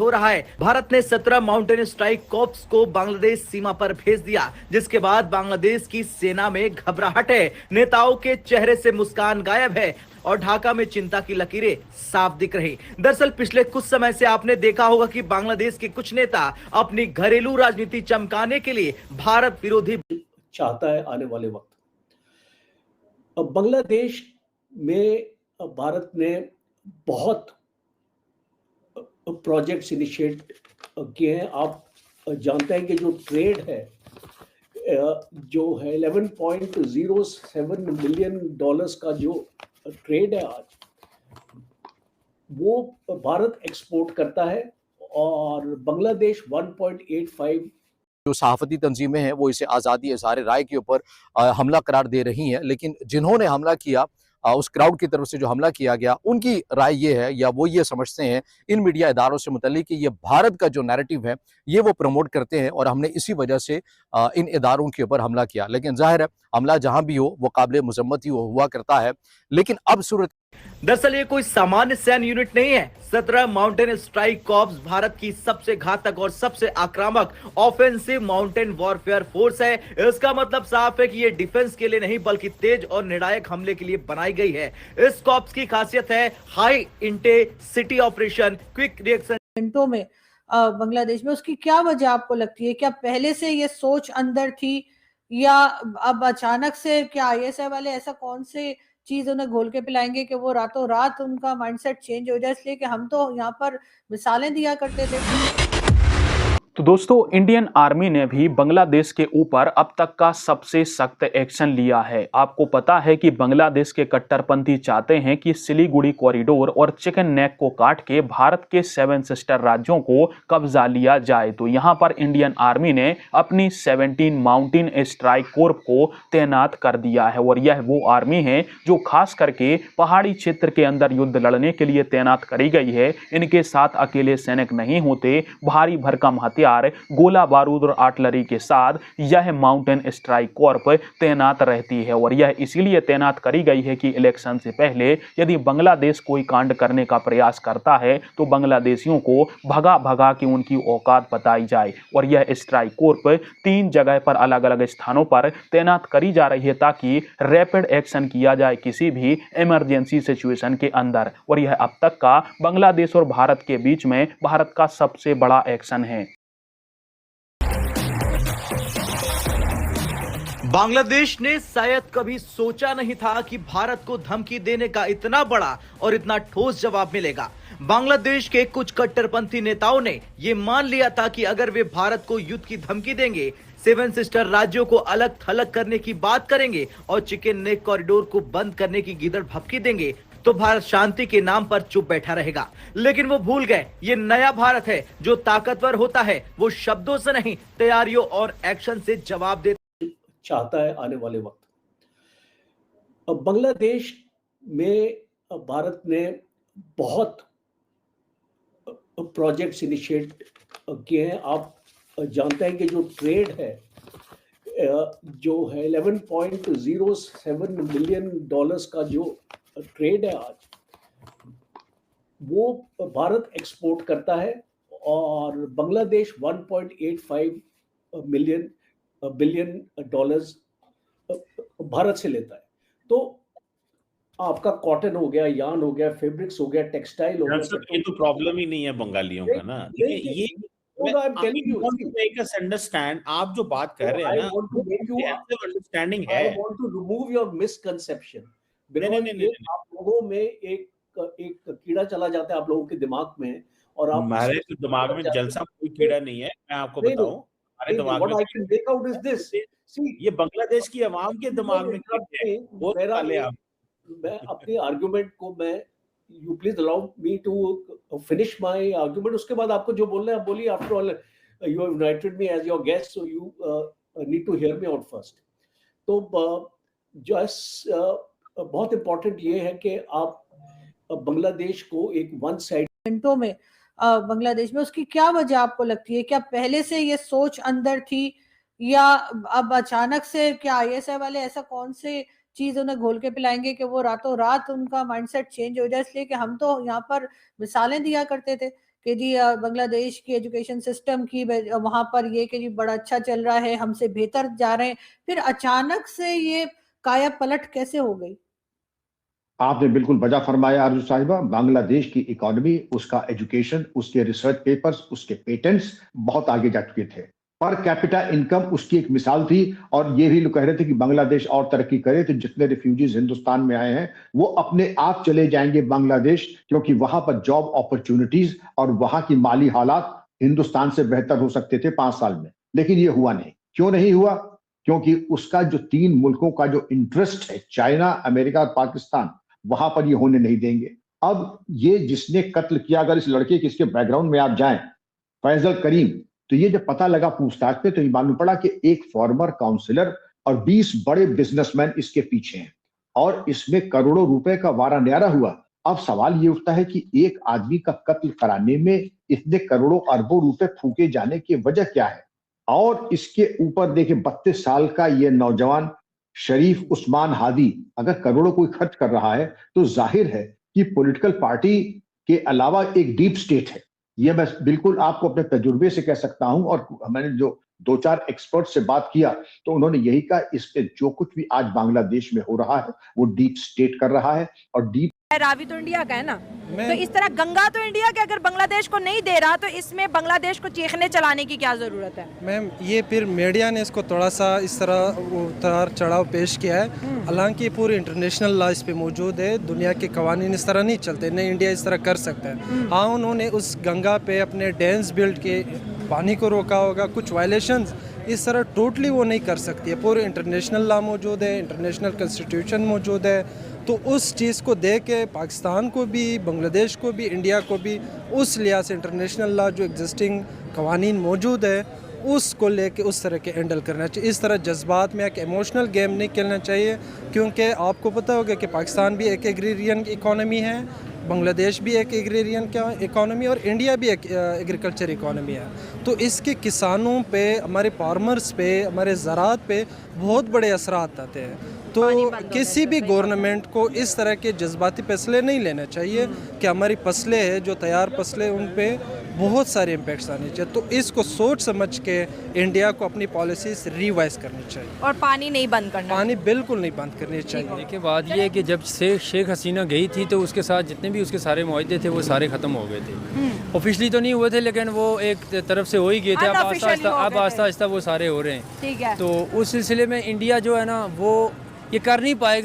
हो रहा है। भारत ने 17 माउंटेन स्ट्राइक कॉर्प्स को बांग्लादेश सीमा पर भेज दिया, जिसके बाद बांग्लादेश की सेना में घबराहट है, नेताओं के चेहरे से मुस्कान गायब है और ढाका में चिंता की लकीरें साफ दिख रही। दरअसल पिछले कुछ समय से आपने देखा होगा कि बांग्लादेश के कुछ नेता अपनी घरेलू राजनीति चमकाने के लिए भारत विरोधी चाहता है आने वाले वक्त। अब बांग्लादेश में भारत ने बहुत प्रोजेक्ट्स इनिशिएट किए हैं। आप जानते हैं कि जो ट्रेड है जो है $11.07 मिलियन का जो ट्रेड है आज, वो भारत एक्सपोर्ट करता है और बांग्लादेश 1.85। जो सहाफती तंजीमें हैं वो इसे आज़ादी इज़हार राय के ऊपर हमला करार दे रही हैं, लेकिन जिन्होंने हमला किया उस क्राउड की तरफ से जो हमला किया गया, उनकी राय ये है या वो ये समझते हैं इन मीडिया इदारों से मुतल्लिक कि ये भारत का जो नैरेटिव है ये वो प्रमोट करते हैं और हमने इसी वजह से इन इदारों के ऊपर हमला किया। लेकिन जाहिर है हमला जहां भी हो वो काबिल मजम्मत ही हुआ करता है। लेकिन अब सूरत दरअसल ये कोई सामान्य सैन्य यूनिट नहीं है। 17 माउंटेन स्ट्राइक कॉर्प्स भारत की सबसे घातक और सबसे आक्रामक ऑफेंसिव माउंटेन वॉरफेयर फोर्स है। इसका मतलब साफ है कि ये डिफेंस के लिए नहीं बल्कि तेज और निर्णायक हमले के लिए बनाई गई है। इस कॉर्प्स की खासियत है high intensity operation, quick reaction. घंटों में बांग्लादेश में, उसकी क्या वजह आपको लगती है? क्या पहले से ये सोच अंदर थी या अब अचानक से क्या आईएसआई वाले ऐसा कौन से चीज उन्हें घोल के पिलाएंगे कि वो रातों रात उनका माइंडसेट चेंज हो जाए? इसलिए कि हम तो यहाँ पर मिसालें दिया करते थे। तो दोस्तों, इंडियन आर्मी ने भी बांग्लादेश के ऊपर अब तक का सबसे सख्त एक्शन लिया है। आपको पता है कि बांग्लादेश के कट्टरपंथी चाहते हैं कि सिलीगुड़ी कॉरिडोर और चिकन नेक को काट के भारत के 7 सिस्टर राज्यों को कब्जा लिया जाए। तो यहां पर इंडियन आर्मी ने अपनी 17 माउंटेन स्ट्राइक कोर्प को तैनात कर दिया है और यह वो आर्मी है जो खास करके पहाड़ी क्षेत्र के अंदर युद्ध लड़ने के लिए तैनात करी गई है। इनके साथ अकेले सैनिक नहीं होते, भारी भरकम हथियार, गोला बारूद और आर्टिलरी के साथ यह माउंटेन स्ट्राइक कॉर्प तैनात रहती है और यह इसीलिए तैनात करी गई है कि इलेक्शन से पहले यदि बांग्लादेश कोई कांड करने का प्रयास करता है तो बांग्लादेशियों को भगा भगा के उनकी औकात बताई जाए। और यह स्ट्राइक कॉर्प 3 जगह पर अलग अलग स्थानों पर तैनात करी जा रही है ताकि रैपिड एक्शन किया जाए किसी भी इमरजेंसी सिचुएशन के अंदर। और यह अब तक का बांग्लादेश और भारत के बीच में भारत का सबसे बड़ा एक्शन है। बांग्लादेश ने शायद कभी सोचा नहीं था कि भारत को धमकी देने का इतना बड़ा और इतना ठोस जवाब मिलेगा। बांग्लादेश के कुछ कट्टरपंथी नेताओं ने यह मान लिया था कि अगर वे भारत को युद्ध की धमकी देंगे, 7 सिस्टर राज्यों को अलग थलग करने की बात करेंगे और चिकन नेक कॉरिडोर को बंद करने की गिदड़ भभकी देंगे, तो भारत शांति के नाम पर चुप बैठा रहेगा। लेकिन वो भूल गए, ये नया भारत है जो ताकतवर होता है। वो शब्दों से नहीं, तैयारियों और एक्शन से जवाब देता चाहता है आने वाले वक्त। अब बांग्लादेश में भारत ने बहुत प्रोजेक्ट्स इनिशिएट किए हैं। आप जानते हैं कि जो ट्रेड है जो है $11.07 मिलियन का जो ट्रेड है आज, वो भारत एक्सपोर्ट करता है और बांग्लादेश 1.85 बिलियन डॉलर्स भारत से लेता है। तो आपका कॉटन हो गया, यार्न हो गया, फैब्रिक्स हो गया, टेक्सटाइल हो गया। ये तो प्रॉब्लम ही नहीं है बंगालियों का ना। ये अंडरस्टैंड आप जो बात कर रहे हैं ना, अंडरस्टैंडिंग है। I want to remove your misconception. आप लोगों में एक कीड़ा चला जाता है आप लोगों के दिमाग में, और आप हमारे दिमाग में जलसा कोई कीड़ा नहीं है। मैं आपको बताऊं, हमारे दिमाग में ये बांग्लादेश की आवाम के दिमाग में वो डाले आप। मैं अपनी आर्गुमेंट को you please allow me to finish my argument. उसके बाद आपको जो बोलना है आप बोलिए। After all you have invited me as your guest, so you need to hear me out first. तो बहुत इंपॉर्टेंट ये है कि आप बांग्लादेश को एक वन साइड घंटों में बांग्लादेश में, उसकी क्या वजह आपको लगती है? क्या पहले से ये सोच अंदर थी या अब अचानक से क्या आईएसआई वाले ऐसा कौन से चीज उन्हें घोल के पिलाएंगे कि वो रातों रात उनका माइंडसेट चेंज हो जाए? इसलिए कि हम तो यहाँ पर मिसालें दिया करते थे कि जी बांग्लादेश की एजुकेशन सिस्टम की वहां पर ये कि जी बड़ा अच्छा चल रहा है, हमसे बेहतर जा रहे हैं, फिर अचानक से ये काया पलट कैसे हो गई? आपने बिल्कुल वजह फरमाया अर्जुन साहिबा। बांग्लादेश की इकोनॉमी, उसका एजुकेशन, उसके रिसर्च पेपर्स, उसके पेटेंट्स बहुत आगे जा चुके थे। पर कैपिटा इनकम उसकी एक मिसाल थी। और ये भी लोग कह रहे थे कि बांग्लादेश और तरक्की करे तो जितने रिफ्यूजीज हिंदुस्तान में आए हैं वो अपने आप चले जाएंगे बांग्लादेश, क्योंकि वहां पर जॉब अपॉर्चुनिटीज और वहां की माली हालात हिंदुस्तान से बेहतर हो सकते थे 5 साल में। लेकिन ये हुआ नहीं। क्यों नहीं हुआ? क्योंकि उसका जो 3 मुल्कों का जो इंटरेस्ट है, चाइना, अमेरिका और पाकिस्तान, वहां पर ये होने नहीं देंगे। अब ये जिसने कत्ल किया, अगर इस लड़के के इसके बैकग्राउंड में आप जाएं, फैजल करीम, तो ये जब पता लगा पूछताछ पे तो ये मालूम पड़ा कि एक फॉर्मर काउंसलर और 20 बड़े बिजनेसमैन इसके पीछे हैं और इसमें करोड़ों रुपए का वारा न्यारा हुआ। अब सवाल ये उठता है कि एक आदमी का कत्ल कराने में इतने करोड़ों अरबों रुपए फूके जाने की वजह क्या है? और इसके ऊपर देखिए 32 साल का ये नौजवान शरीफ उस्मान हादी अगर करोड़ों कोई खर्च कर रहा है तो जाहिर है कि पॉलिटिकल पार्टी के अलावा एक डीप स्टेट है। ये मैं बिल्कुल आपको अपने तजुर्बे से कह सकता हूं। और मैंने जो 2-4 एक्सपर्ट से बात किया तो उन्होंने यही कहा, इस पे जो कुछ भी आज बांग्लादेश में हो रहा है वो डीप स्टेट कर रहा है। और डीप रावी तो इंडिया का है ना, तो इस तरह गंगा तो इंडिया के अगर बांग्लादेश को नहीं दे रहा तो इसमें बांग्लादेश को चीखने चलाने की क्या जरूरत है? मैम ये फिर मीडिया ने इसको थोड़ा सा इस तरह उतार चढ़ाव पेश किया है। हालांकि पूरी इंटरनेशनल लॉ इस पे मौजूद है, दुनिया के कवानीन इस तरह नहीं चलते, नहीं इंडिया इस तरह कर सकता है। हाँ, उन्होंने उस गंगा पे अपने डैम्स बिल्ड के पानी को रोका होगा, कुछ वायलेशंस इस तरह टोटली वो नहीं कर सकती है। पूरे इंटरनेशनल लॉ मौजूद है, इंटरनेशनल कॉन्स्टिट्यूशन मौजूद है। तो उस चीज़ को देख के पाकिस्तान को भी, बांग्लादेश को भी, इंडिया को भी उस लिहाज से इंटरनेशनल लॉ जो एग्जिस्टिंग कवानीन मौजूद है उसको लेके उस तरह के हैंडल करना चाहिए। इस तरह जज्बात में एक इमोशनल गेम नहीं खेलना चाहिए, क्योंकि आपको पता होगा कि पाकिस्तान भी एक एग्रीरियन इकोनॉमी है, बांग्लादेश भी एक एग्रीरियन का इकोनॉमी और इंडिया भी एक एग्रीकल्चर इकोनॉमी है। तो इसके किसानों पे, हमारे फार्मर्स पे, हमारे ज़राअत पे बहुत बड़े असरात आते हैं। तो किसी भी गवर्नमेंट को इस तरह के जज्बाती फैसले नहीं लेने चाहिए कि हमारी फसलें हैं जो तैयार फसलें, उन पे बहुत सारे इम्पैक्ट्स आने चाहिए। तो इसको सोच समझ के इंडिया को अपनी पॉलिसीज रिवाइज करनी चाहिए और पानी नहीं बंद करना, पानी बिल्कुल नहीं बंद करनी चाहिए। देखिए बात ये है कि जब से शेख हसीना गई थी तो उसके साथ जितने भी उसके सारे मुआहदे थे वो सारे ख़त्म हो गए थे। ऑफिशियली तो नहीं हुए थे लेकिन वो एक तरफ से हो ही गए थे। अब आहिस्ता आहिस्ता वो सारे हो रहे हैं। ठीक है। तो उस सिलसिले में इंडिया जो है ना वो ये कर नहीं पाएगा।